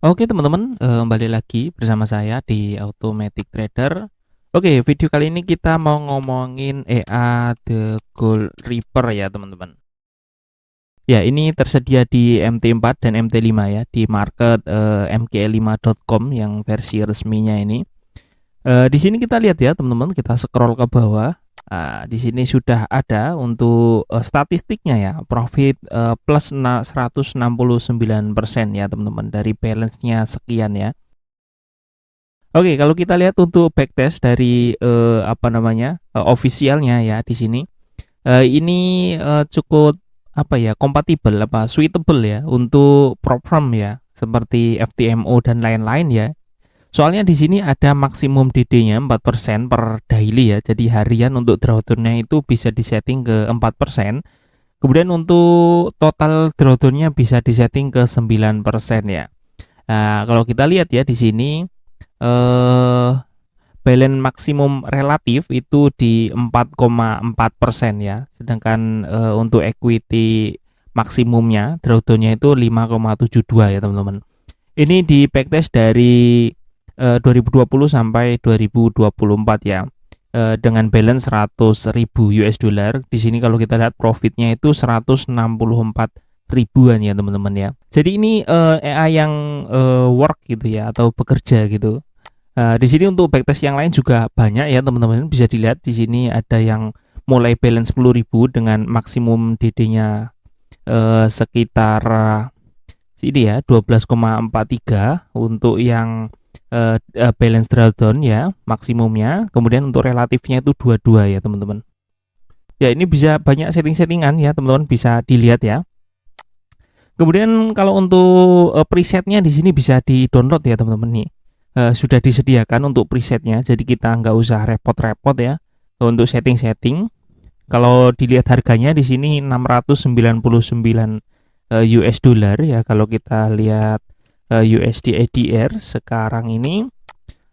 Oke teman-teman, kembali lagi bersama saya di Automatic Trader. Oke, video kali ini kita mau ngomongin EA The Gold Reaper ya teman-teman. Ya, ini tersedia di MT4 dan MT5 ya, di market mkl5.com yang versi resminya ini. Di sini kita lihat ya teman-teman, kita scroll ke bawah. Di sini sudah ada untuk statistiknya ya, profit plus 169% ya teman-teman, dari balance-nya sekian ya. Oke, kalau kita lihat untuk backtest dari officialnya ya di sini, ini cukup kompatibel suitable ya untuk prop firm ya seperti FTMO dan lain-lain ya. Soalnya di sini ada maksimum DD-nya 4% per daily ya. Jadi harian untuk drawdown-nya itu bisa disetting ke 4%. Kemudian untuk total drawdown-nya bisa disetting ke 9% ya. Nah, kalau kita lihat ya di sini balance maksimum relatif itu di 4,4% ya. Sedangkan untuk equity maksimumnya drawdown-nya itu 5,72 ya teman-teman. Ini di backtest dari 2020 sampai 2024 ya. Dengan balance 100.000 US dollar. Di sini kalau kita lihat profitnya itu 164 ribuan ya teman-teman ya. Jadi ini AI yang work gitu ya, atau bekerja gitu. Di sini untuk backtest yang lain juga banyak ya teman-teman. Bisa dilihat di sini ada yang mulai balance 10.000 dengan maksimum DD-nya sekitar ini ya 12,43 untuk yang balance drawdown ya maksimumnya. Kemudian untuk relatifnya itu 22 ya teman-teman. Ya, ini bisa banyak setting-settingan ya teman-teman, bisa dilihat ya. Kemudian kalau untuk presetnya di sini bisa di-download ya teman-teman nih. Sudah disediakan untuk presetnya, jadi kita nggak usah repot-repot ya untuk setting-setting. Kalau dilihat harganya di sini 699 US dollar ya. Kalau kita lihat USD ADR sekarang ini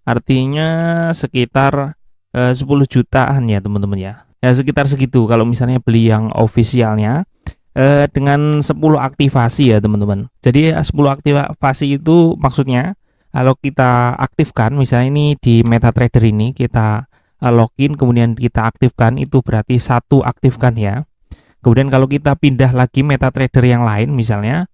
artinya sekitar 10 jutaan ya teman-teman ya. Ya sekitar segitu kalau misalnya beli yang officialnya dengan 10 aktivasi ya teman-teman. Jadi 10 aktivasi itu maksudnya kalau kita aktifkan, misalnya ini di MetaTrader ini kita login kemudian kita aktifkan, itu berarti satu aktifkan ya. Kemudian kalau kita pindah lagi MetaTrader yang lain, misalnya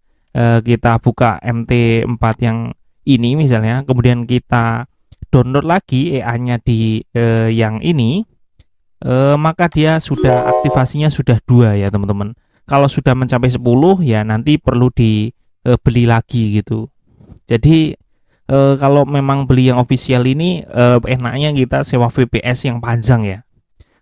kita buka MT4 yang ini misalnya, kemudian kita download lagi EA-nya di yang ini, maka dia sudah aktivasinya sudah 2 ya teman-teman. Kalau sudah mencapai 10 ya nanti perlu dibeli lagi gitu. Jadi kalau memang beli yang official ini enaknya kita sewa VPS yang panjang ya.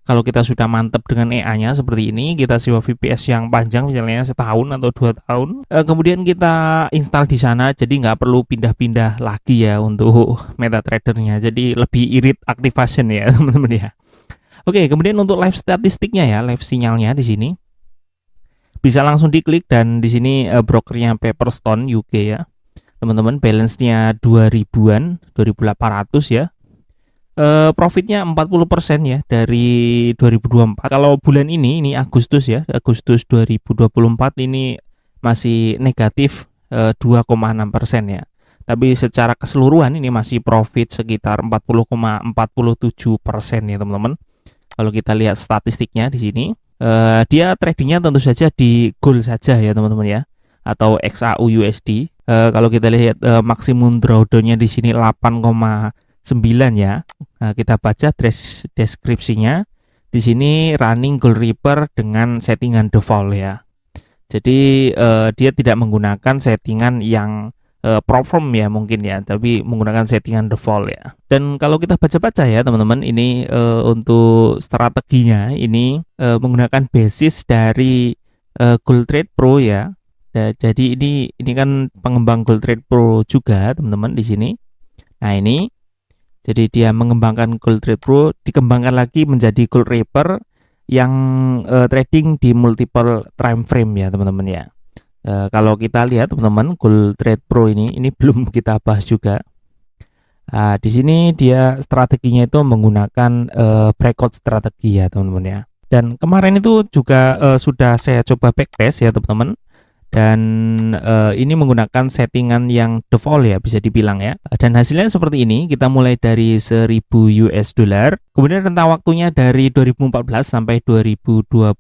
Kalau kita sudah mantap dengan EA-nya seperti ini, kita sewa VPS yang panjang misalnya setahun atau 2 tahun, kemudian kita install di sana, jadi nggak perlu pindah-pindah lagi ya untuk MetaTrader-nya. Jadi lebih irit activation ya teman-teman ya. Oke, kemudian untuk live statistiknya ya, live sinyalnya di sini bisa langsung diklik, dan di sini brokernya Pepperstone UK ya. Teman-teman, balance-nya 2000-an, 2800 ya. Profitnya 40% ya dari 2024. Kalau bulan ini Agustus ya, Agustus 2024 ini masih negatif 2,6% ya. Tapi secara keseluruhan ini masih profit sekitar 40,47% ya teman-teman. Kalau kita lihat statistiknya di sini, dia tradingnya tentu saja di gold saja ya teman-teman ya, atau XAU USD. Kalau kita lihat maksimum drawdown-nya di sini 8,9 ya. Nah, kita baca deskripsinya. Di sini running Gold Reaper dengan settingan default ya. Jadi dia tidak menggunakan settingan yang proform ya mungkin ya, tapi menggunakan settingan default ya. Dan kalau kita baca-baca ya teman-teman, ini untuk strateginya ini menggunakan basis dari Gold Trade Pro ya. Jadi ini kan pengembang Gold Trade Pro juga teman-teman di sini. Nah ini, jadi dia mengembangkan Gold Trade Pro, dikembangkan lagi menjadi Gold Reaper yang trading di multiple time frame ya teman-teman ya. Kalau kita lihat teman-teman, Gold Trade Pro ini belum kita bahas juga. Di sini dia strateginya itu menggunakan breakout strategi ya teman-teman ya. Dan kemarin itu juga sudah saya coba backtest ya teman-teman. dan ini menggunakan settingan yang default ya, bisa dibilang ya. Dan hasilnya seperti ini, kita mulai dari 1000 US dollar, kemudian rentang waktunya dari 2014 sampai 2024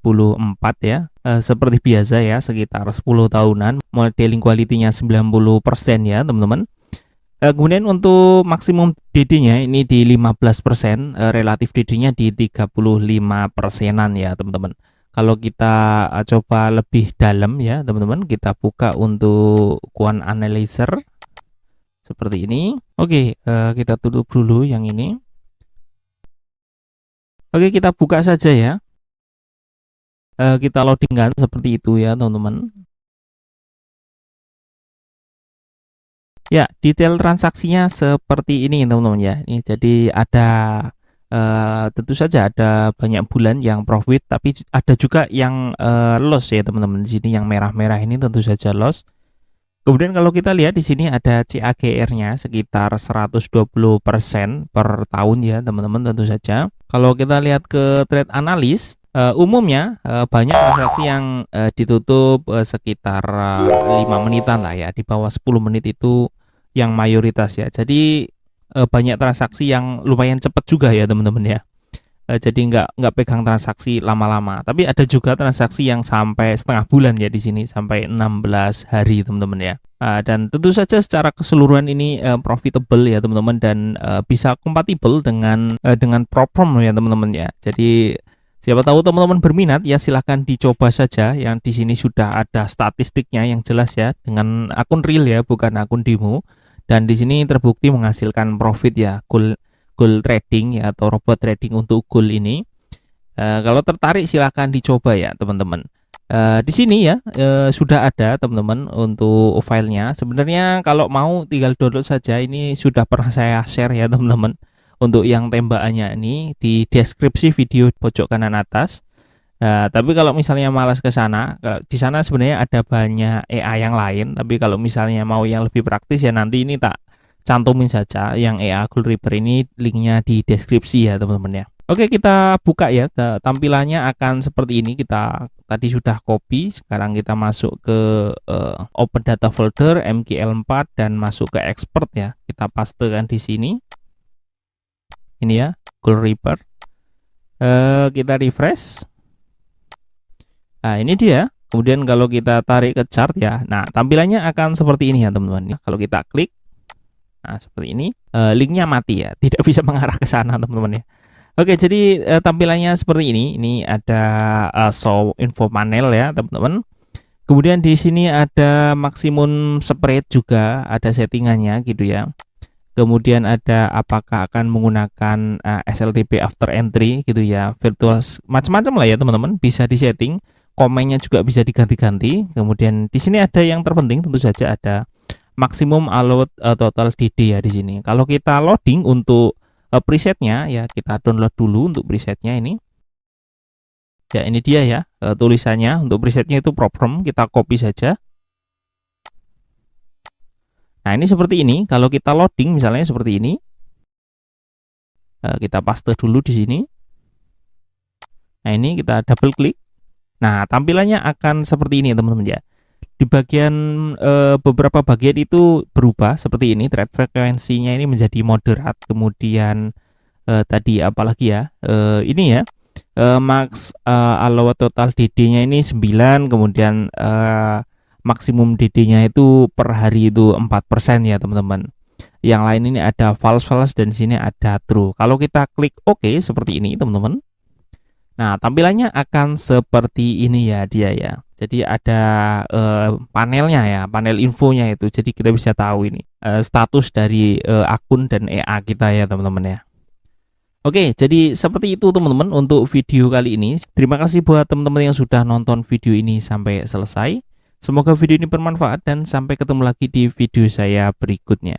ya. Seperti biasa ya, sekitar 10 tahunan, modeling quality-nya 90% ya teman-teman. Kemudian untuk maksimum DD-nya ini di 15%, relatif DD-nya di 35%-an ya teman-teman. Kalau kita coba lebih dalam ya teman-teman, kita buka untuk Quant Analyzer seperti ini. Oke, kita tutup dulu yang ini. Oke, kita buka saja ya. Kita loadingkan seperti itu ya teman-teman. Ya, detail transaksinya seperti ini teman-teman ya. Ini jadi ada tentu saja ada banyak bulan yang profit, tapi ada juga yang loss ya teman-teman. Di sini yang merah-merah ini tentu saja loss. Kemudian kalau kita lihat di sini ada CAGR-nya sekitar 120% per tahun ya teman-teman tentu saja. Kalau kita lihat ke trade analis, umumnya banyak transaksi yang ditutup sekitar 5 menitan lah ya, di bawah 10 menit itu yang mayoritas ya. Jadi banyak transaksi yang lumayan cepat juga ya teman-teman ya. Jadi nggak pegang transaksi lama-lama. Tapi ada juga transaksi yang sampai setengah bulan ya di sini, sampai 16 hari teman-teman ya. Dan tentu saja secara keseluruhan ini profitable ya teman-teman, dan bisa kompatibel dengan platform ya teman-teman ya. Jadi siapa tahu teman-teman berminat ya, silahkan dicoba saja. Yang di sini sudah ada statistiknya yang jelas ya, dengan akun real ya, bukan akun demo. Dan di sini terbukti menghasilkan profit ya, goal trading ya, atau robot trading untuk goal ini. Kalau tertarik silahkan dicoba ya teman-teman. Di sini ya sudah ada teman-teman untuk filenya. Sebenarnya kalau mau tinggal download saja, ini sudah pernah saya share ya teman-teman. Untuk yang tembakannya ini di deskripsi video pojok kanan atas. Tapi kalau misalnya malas ke sana, di sana sebenarnya ada banyak AI yang lain. Tapi kalau misalnya mau yang lebih praktis ya, nanti ini tak cantumin saja yang AI Gold Reaper ini, linknya di deskripsi ya teman-teman ya. Oke, kita buka ya. Tampilannya akan seperti ini. Kita tadi sudah copy, sekarang kita masuk ke Open Data Folder MQL4 dan masuk ke Export ya. Kita pastekan di sini. Ini ya, Gold Reaper. Kita refresh. Nah, ini dia. Kemudian kalau kita tarik ke chart ya, nah tampilannya akan seperti ini ya teman-teman. Kalau kita klik, nah seperti ini, linknya mati ya, tidak bisa mengarah ke sana teman-teman ya. Oke, jadi tampilannya seperti ini. Ini ada show info panel ya teman-teman. Kemudian di sini ada maksimum spread juga, ada settingannya gitu ya. Kemudian ada apakah akan menggunakan SLTP after entry gitu ya, virtual, macam-macam lah ya teman-teman, bisa disetting. Komennya juga bisa diganti-ganti. Kemudian di sini ada yang terpenting, tentu saja ada maksimum allowed total DD ya di sini. Kalau kita loading untuk presetnya ya, kita download dulu untuk presetnya ini. Ya, ini dia ya tulisannya. Untuk presetnya itu platform, kita copy saja. Nah, ini seperti ini. Kalau kita loading misalnya seperti ini, kita paste dulu di sini. Nah, ini kita double klik. Nah, tampilannya akan seperti ini teman-teman ya. Di bagian beberapa bagian itu berubah seperti ini. Trade frekuensinya ini menjadi moderat. Kemudian tadi apalagi ya, ini ya, max allowed total DD-nya ini 9. Kemudian maksimum DD-nya itu per hari itu 4% ya teman-teman. Yang lain ini ada false dan sini ada true. Kalau kita klik OK seperti ini teman-teman. Nah, tampilannya akan seperti ini ya dia ya. Jadi ada panelnya ya, panel infonya itu. Jadi kita bisa tahu ini status dari akun dan EA kita ya teman-teman ya. Oke, jadi seperti itu teman-teman untuk video kali ini. Terima kasih buat teman-teman yang sudah nonton video ini sampai selesai. Semoga video ini bermanfaat dan sampai ketemu lagi di video saya berikutnya.